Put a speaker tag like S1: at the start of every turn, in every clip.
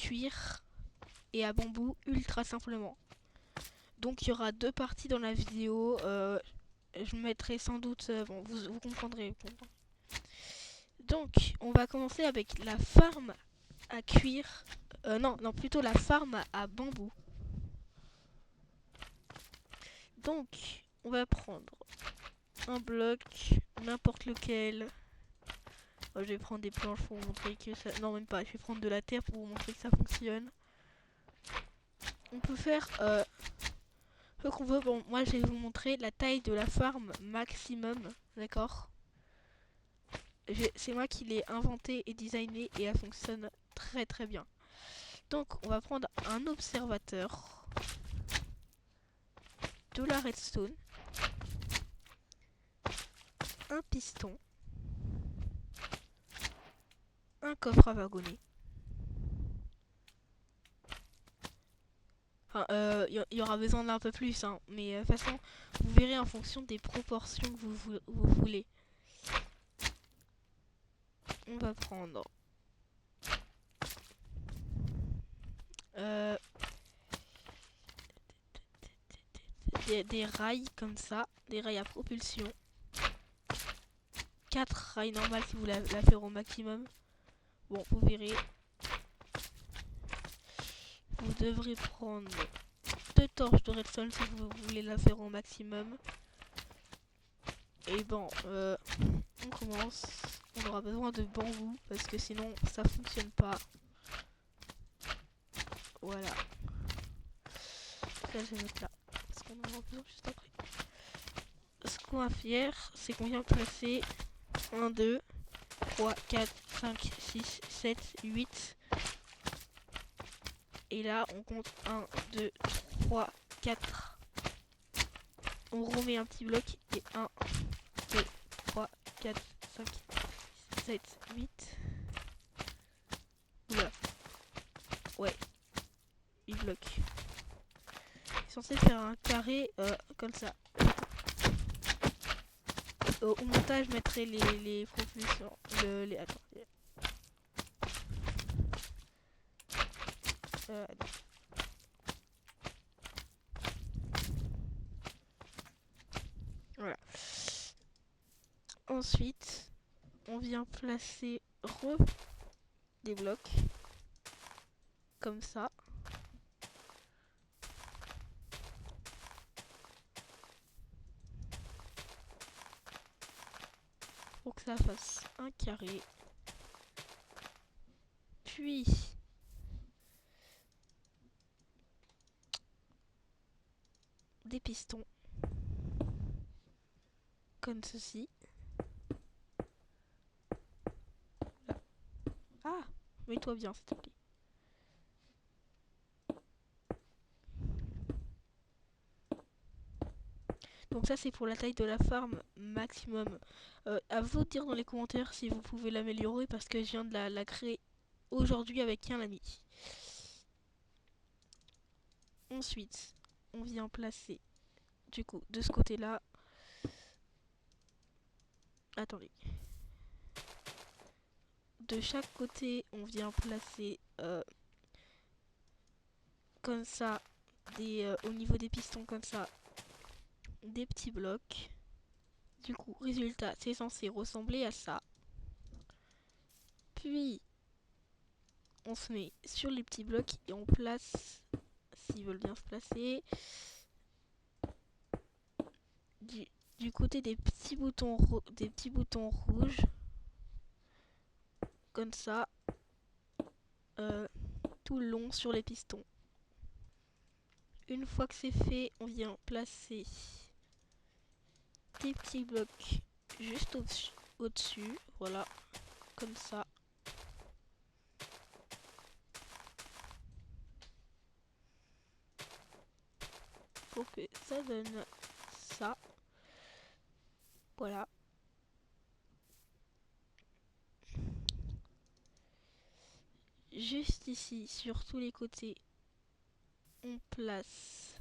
S1: cuir et à bambou ultra simplement. Donc il y aura 2 parties dans la vidéo. Je mettrai sans doute... bon, vous comprendrez. Donc on va commencer avec la farm à cuir. Non, plutôt la farm à bambou. Donc on va prendre un bloc, n'importe lequel. Je vais prendre des planches pour vous montrer que ça... Non, même pas, je vais prendre de la terre pour vous montrer que ça fonctionne. On peut faire ce qu'on veut. Bon, moi je vais vous montrer la taille de la farm maximum, d'accord? C'est moi qui l'ai inventé et designé et elle fonctionne très très bien. Donc on va prendre un observateur, de la redstone, un piston, un coffre à wagonner. Enfin, y aura besoin d'un peu plus, hein, mais de toute façon, vous verrez en fonction des proportions que vous voulez. On va prendre des rails comme ça, des rails à propulsion. 4 rails normales si vous la faire au maximum. Bon, vous verrez. Vous devrez prendre 2 torches de redstone si vous voulez la faire au maximum. Et bon, on commence. On aura besoin de bambou parce que sinon ça fonctionne pas. Voilà. Ça, je vais mettre là. Parce qu'on en aura besoin juste après. Ce qu'on va faire, c'est qu'on vient placer 1, 2, 3, 4, 5, 6, 7, 8. Et là, on compte 1, 2, 3, 4. On remet un petit bloc et 1, 2, 3, 4, 5, 6, 7, 8. Oula. Ouais. 8 blocs. Il est censé faire un carré comme ça. Au montage, je mettrai les propulsions. Attends. Voilà. Ensuite, on vient placer des blocs comme ça. Pour que ça fasse un carré. Puis des pistons comme ceci. Là. Ah, mets-toi bien s'il te plaît. Donc ça c'est pour la taille de la farm maximum. À vous de dire dans les commentaires si vous pouvez l'améliorer parce que je viens de la créer aujourd'hui avec un ami. Ensuite, on vient placer du coup de ce côté là. Attendez. De chaque côté, on vient placer comme ça, au niveau des pistons comme ça, des petits blocs. Du coup, résultat, c'est censé ressembler à ça. Puis, on se met sur les petits blocs et on place, s'ils veulent bien se placer, du côté des petits boutons rouges, comme ça, tout le long sur les pistons. Une fois que c'est fait, on vient placer des petits blocs juste au-dessus, voilà, comme ça. Pour que ça donne ça. Voilà. Juste ici, sur tous les côtés, on place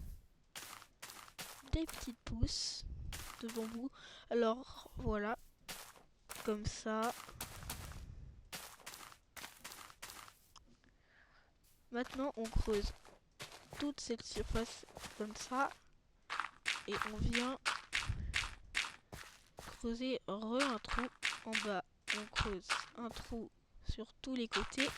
S1: des petites pousses de bambou. Alors, voilà. Comme ça. Maintenant, on creuse toute cette surface comme ça. Et on vient creuser un trou en bas. On creuse un trou sur tous les côtés.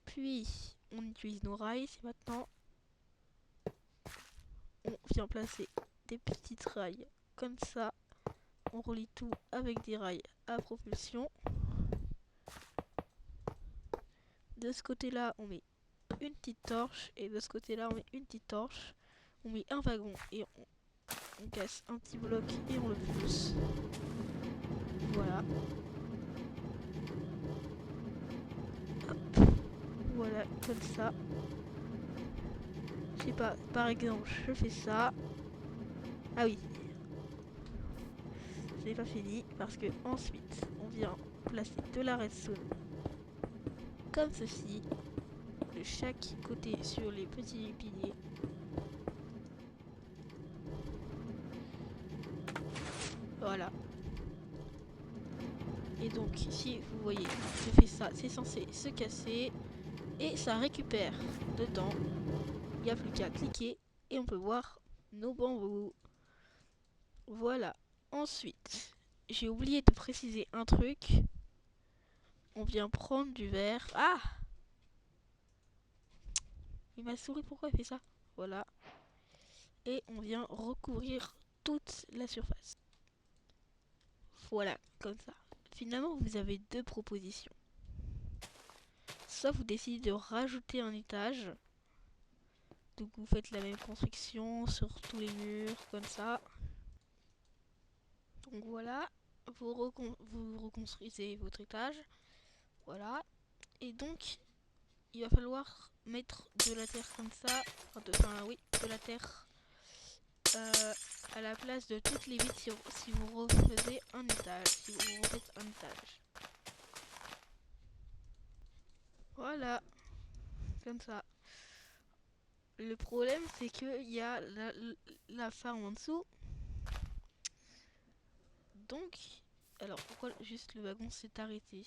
S1: Puis, on utilise nos rails. C'est maintenant, on vient placer des petites rails comme ça. On relie tout avec des rails à propulsion. De ce côté-là, on met une petite torche. Et de ce côté-là, on met une petite torche. On met un wagon et on casse un petit bloc et on le pousse. Voilà. Hop. Voilà, comme ça. Je sais pas, par exemple, je fais ça. Ah oui. J'ai pas fini parce que ensuite, on vient placer de la redstone comme ceci, de chaque côté sur les petits piliers. Voilà. Et donc, si vous voyez, je fais ça, c'est censé se casser et ça récupère dedans. Il n'y a plus qu'à cliquer et on peut voir nos bambous. Voilà. Ensuite, j'ai oublié de préciser un truc. On vient prendre du verre. Ah! Il m'a souris, pourquoi il fait ça? Voilà. Et on vient recouvrir toute la surface. Voilà, comme ça. Finalement, vous avez deux propositions. Soit vous décidez de rajouter un étage. Donc vous faites la même construction sur tous les murs, comme ça. Donc voilà. Vous reconstruisez votre étage. Voilà. Et donc, il va falloir mettre de la terre comme ça. Enfin, oui, de la terre à la place de toutes les vitres si vous refaisez un étage. Si vous refaites un étage. Voilà. Comme ça. Le problème, c'est qu'il y a la farm en dessous. Donc, alors pourquoi juste le wagon s'est arrêté?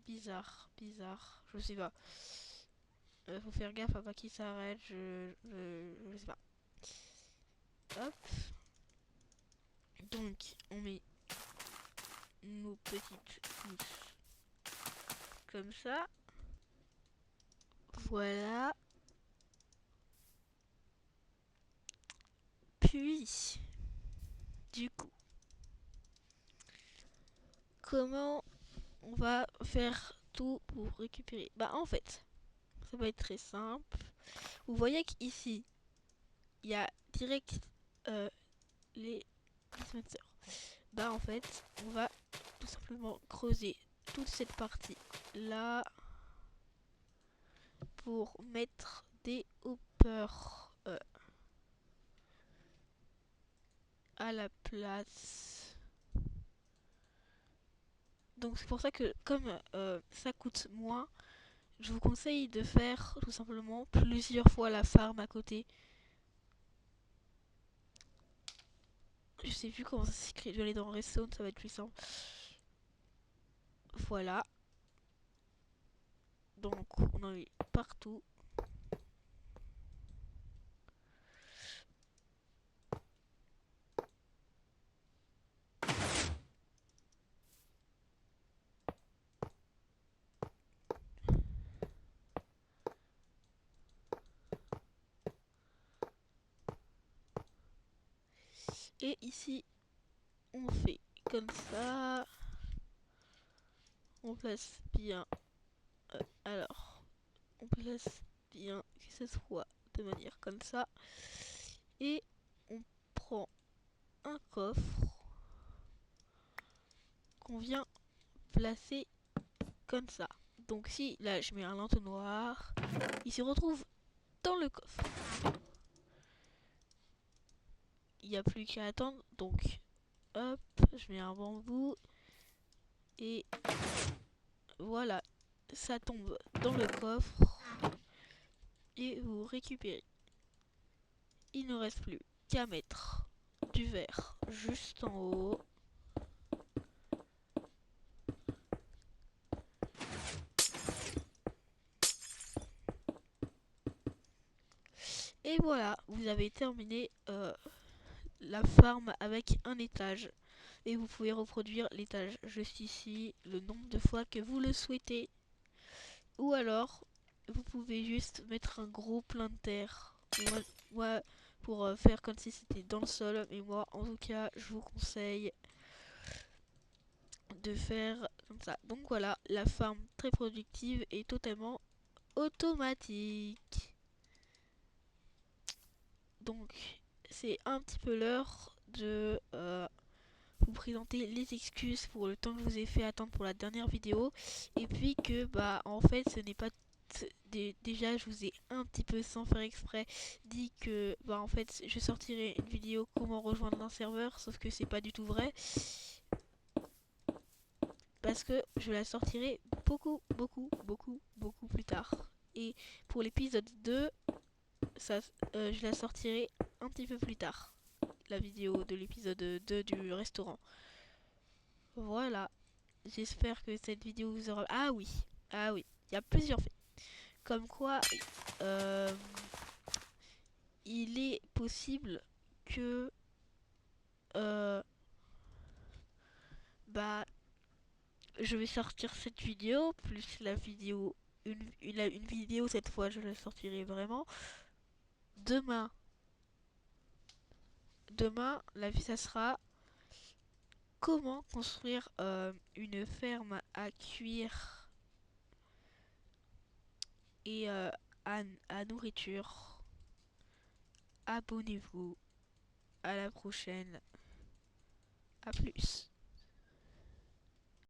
S1: Bizarre, je sais pas. Faut faire gaffe à pas qu'il s'arrête, je sais pas. Hop. Donc, on met nos petites couches comme ça. Voilà. Puis, du coup, comment on va faire tout pour récupérer? Bah en fait, ça va être très simple. Vous voyez qu'ici, il y a direct les dispensaires. Bah en fait, on va tout simplement creuser toute cette partie là pour mettre des hoppers à la place. Donc c'est pour ça que comme ça coûte moins, je vous conseille de faire tout simplement plusieurs fois la farm à côté. Je sais plus comment ça s'écrit, je vais aller dans Redstone, ça va être plus simple. Voilà. Donc on en est partout. Et ici, on fait comme ça. On place bien. Alors, on place bien que ce soit de manière comme ça. Et on prend un coffre qu'on vient placer comme ça. Donc si là je mets un entonnoir, il se retrouve dans le coffre. Il n'y a plus qu'à attendre. Donc hop, je mets un bambou. Et voilà, ça tombe dans le coffre. Et vous récupérez. Il ne reste plus qu'à mettre du verre juste en haut. Et voilà, vous avez terminé la farm avec un étage. Et vous pouvez reproduire l'étage juste ici, le nombre de fois que vous le souhaitez. Ou alors, vous pouvez juste mettre un gros plein de terre. Moi, pour faire comme si c'était dans le sol. Mais moi, en tout cas, je vous conseille de faire comme ça. Donc voilà, la farm très productive et totalement automatique. Donc, c'est un petit peu l'heure de vous présenter les excuses pour le temps que je vous ai fait attendre pour la dernière vidéo. Et puis que, bah, en fait, ce n'est pas... Déjà, je vous ai un petit peu, sans faire exprès, dit que, bah, en fait, je sortirai une vidéo comment rejoindre un serveur, sauf que c'est pas du tout vrai. Parce que je la sortirai beaucoup plus tard. Et pour l'épisode 2, je la sortirai un petit peu plus tard. La vidéo de l'épisode 2 du restaurant. Voilà. J'espère que cette vidéo vous aura... Ah oui, il y a plusieurs faits. Comme quoi, euh, il est possible que... bah, je vais sortir cette vidéo, plus la vidéo... Une vidéo, cette fois, je la sortirai vraiment. Demain, ça sera comment construire une ferme à cuire et à nourriture. Abonnez-vous. À la prochaine. À plus.